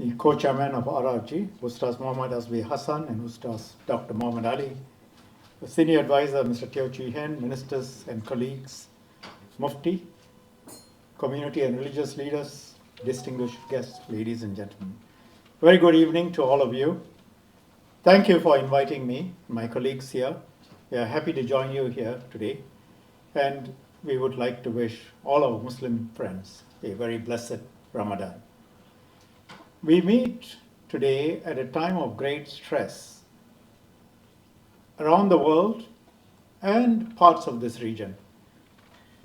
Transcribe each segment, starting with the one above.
the co-chairman of RRG, Ustaz Muhammad Asbi Hassan and Ustaz Dr. Muhammad Ali, the senior advisor Mr. Teo Chi Hen, ministers and colleagues, Mufti, community and religious leaders, distinguished guests, ladies and gentlemen. Very good evening to all of you. Thank you for inviting me, my colleagues here. We are happy to join you here today, and we would like to wish all our Muslim friends a very blessed Ramadan. We meet today at a time of great stress around the world and parts of this region,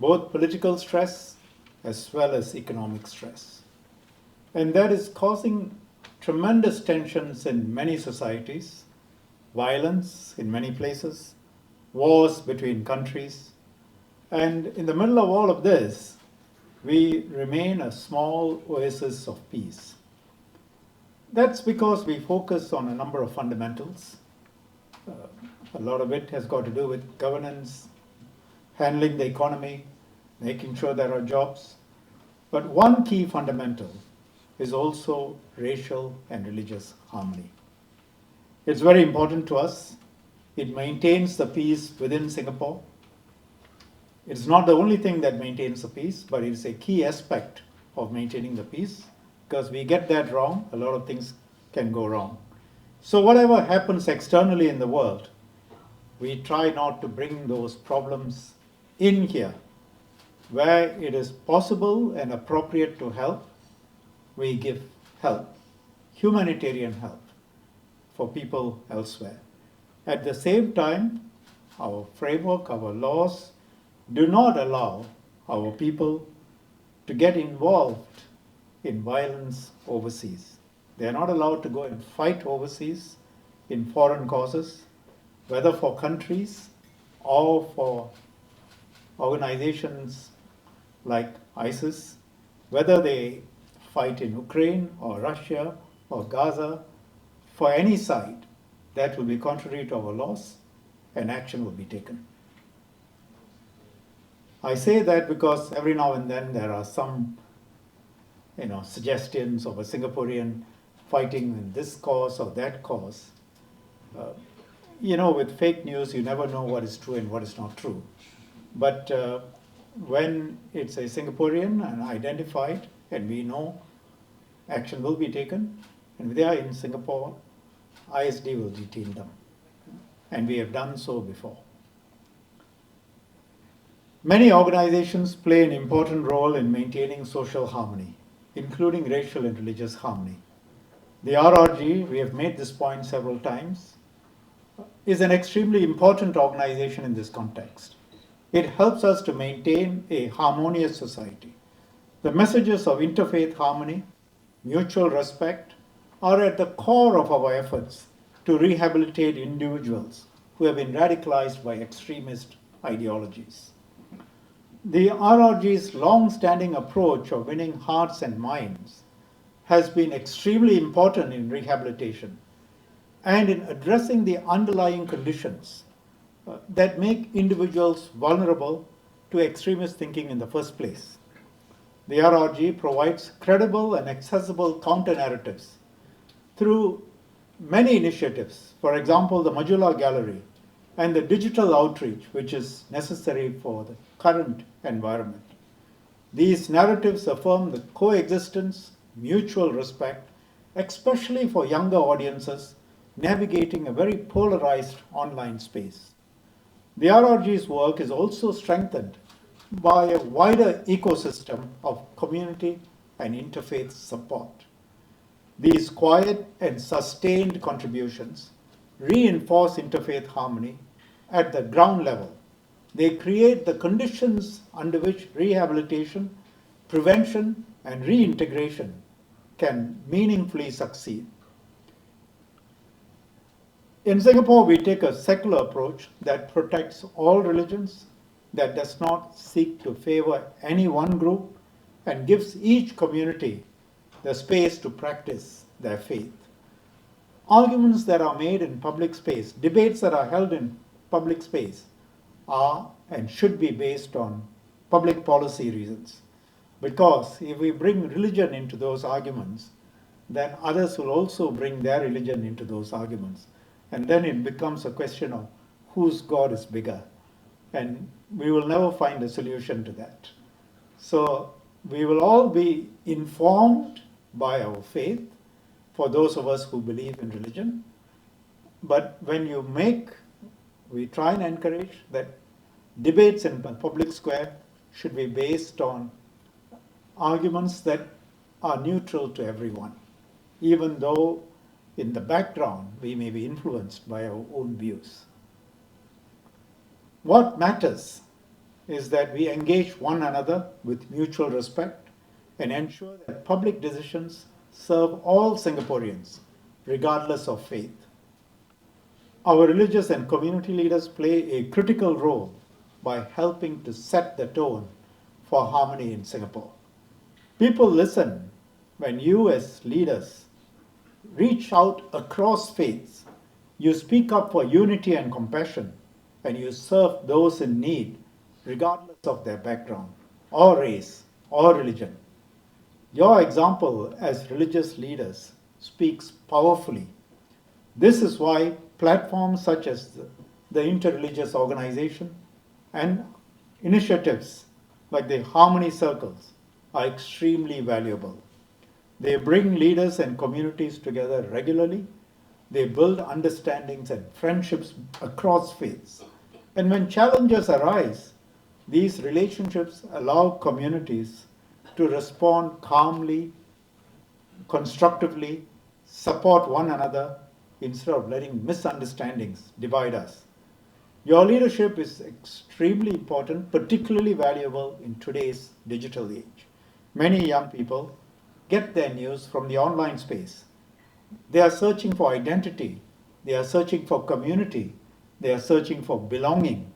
both political stress as well as economic stress. And that is causing tremendous tensions in many societies, violence in many places, wars between countries. And in the middle of all of this, we remain a small oasis of peace. That's because we focus on a number of fundamentals. A lot of it has got to do with governance, handling the economy, making sure there are jobs. But one key fundamental is also racial and religious harmony. It's very important to us. It maintains the peace within Singapore. It's not the only thing that maintains the peace, but it's a key aspect of maintaining the peace, because we get that wrong, a lot of things can go wrong. So whatever happens externally in the world, we try not to bring those problems in here. Where it is possible and appropriate to help, we give help, humanitarian help for people elsewhere. At the same time, our framework, our laws do not allow our people to get involved in violence overseas. They are not allowed to go and fight overseas in foreign causes, whether for countries or for organizations like ISIS, whether they fight in Ukraine or Russia or Gaza, for any side that will be contrary to our laws, and action will be taken. I say that because every now and then there are some suggestions of a Singaporean fighting in this cause or that cause. With fake news, you never know what is true and what is not true. But when it's a Singaporean and identified, and we know action will be taken, and they are in Singapore, ISD will detain them. And we have done so before. Many organizations play an important role in maintaining social harmony, including racial and religious harmony. The RRG, we have made this point several times, is an extremely important organization in this context. It helps us to maintain a harmonious society. The messages of interfaith harmony, mutual respect, are at the core of our efforts to rehabilitate individuals who have been radicalized by extremist ideologies. The RRG's long-standing approach of winning hearts and minds has been extremely important in rehabilitation and in addressing the underlying conditions that make individuals vulnerable to extremist thinking in the first place. The RRG provides credible and accessible counter-narratives through many initiatives, for example, the Majula Gallery and the digital outreach, which is necessary for the current environment. These narratives affirm the coexistence, mutual respect, especially for younger audiences navigating a very polarized online space. The RRG's work is also strengthened by a wider ecosystem of community and interfaith support. These quiet and sustained contributions reinforce interfaith harmony at the ground level. They create the conditions under which rehabilitation, prevention, and reintegration can meaningfully succeed. In Singapore, we take a secular approach that protects all religions, that does not seek to favor any one group, and gives each community the space to practice their faith. Arguments that are made in public space, debates that are held in public space, are and should be based on public policy reasons. Because if we bring religion into those arguments, then others will also bring their religion into those arguments. And then it becomes a question of whose God is bigger. And we will never find a solution to that. So we will all be informed by our faith, for those of us who believe in religion. But when we try and encourage that debates in the public square should be based on arguments that are neutral to everyone, even though in the background we may be influenced by our own views. What matters is that we engage one another with mutual respect and ensure that public decisions serve all Singaporeans, regardless of faith. Our religious and community leaders play a critical role by helping to set the tone for harmony in Singapore. People listen when you, as leaders, reach out across faiths. You speak up for unity and compassion, and you serve those in need, regardless of their background, or race, or religion. Your example as religious leaders speaks powerfully. This is why platforms such as the Interreligious Organization and initiatives like the Harmony Circles are extremely valuable. They bring leaders and communities together regularly. They build understandings and friendships across faiths. And when challenges arise, these relationships allow communities to respond calmly, constructively, support one another instead of letting misunderstandings divide us. Your leadership is extremely important, particularly valuable in today's digital age. Many young people get their news from the online space. They are searching for identity, they are searching for community, they are searching for belonging.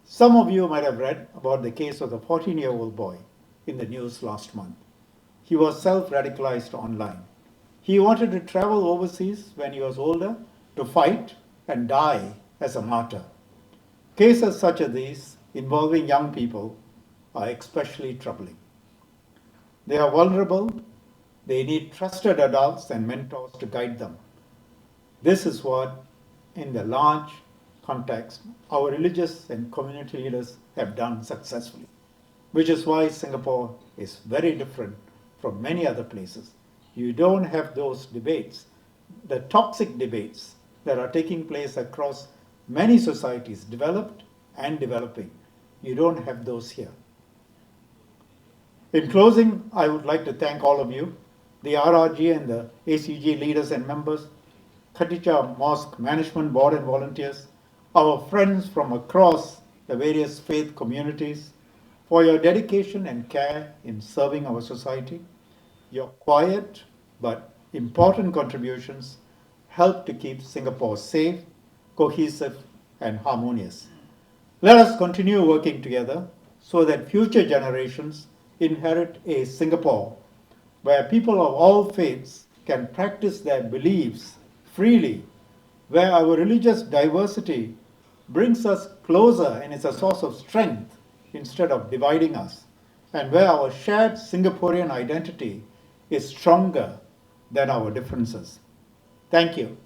Some of you might have read about the case of the 14-year-old boy in the news last month. He was self-radicalized online. He wanted to travel overseas when he was older to fight and die as a martyr. Cases such as these involving young people are especially troubling. They are vulnerable. They need trusted adults and mentors to guide them. This is what, in the large context, our religious and community leaders have done successfully, which is why Singapore is very different from many other places. You don't have those debates, the toxic debates that are taking place across many societies, developed and developing. You don't have those here. In closing, I would like to thank all of you, the RRG and the ACG leaders and members, Khatija Mosque Management Board and volunteers, our friends from across the various faith communities, for your dedication and care in serving our society. Your quiet but important contributions help to keep Singapore safe, cohesive, and harmonious. Let us continue working together so that future generations inherit a Singapore where people of all faiths can practice their beliefs freely, where our religious diversity brings us closer and is a source of strength instead of dividing us, and where our shared Singaporean identity is stronger than our differences. Thank you.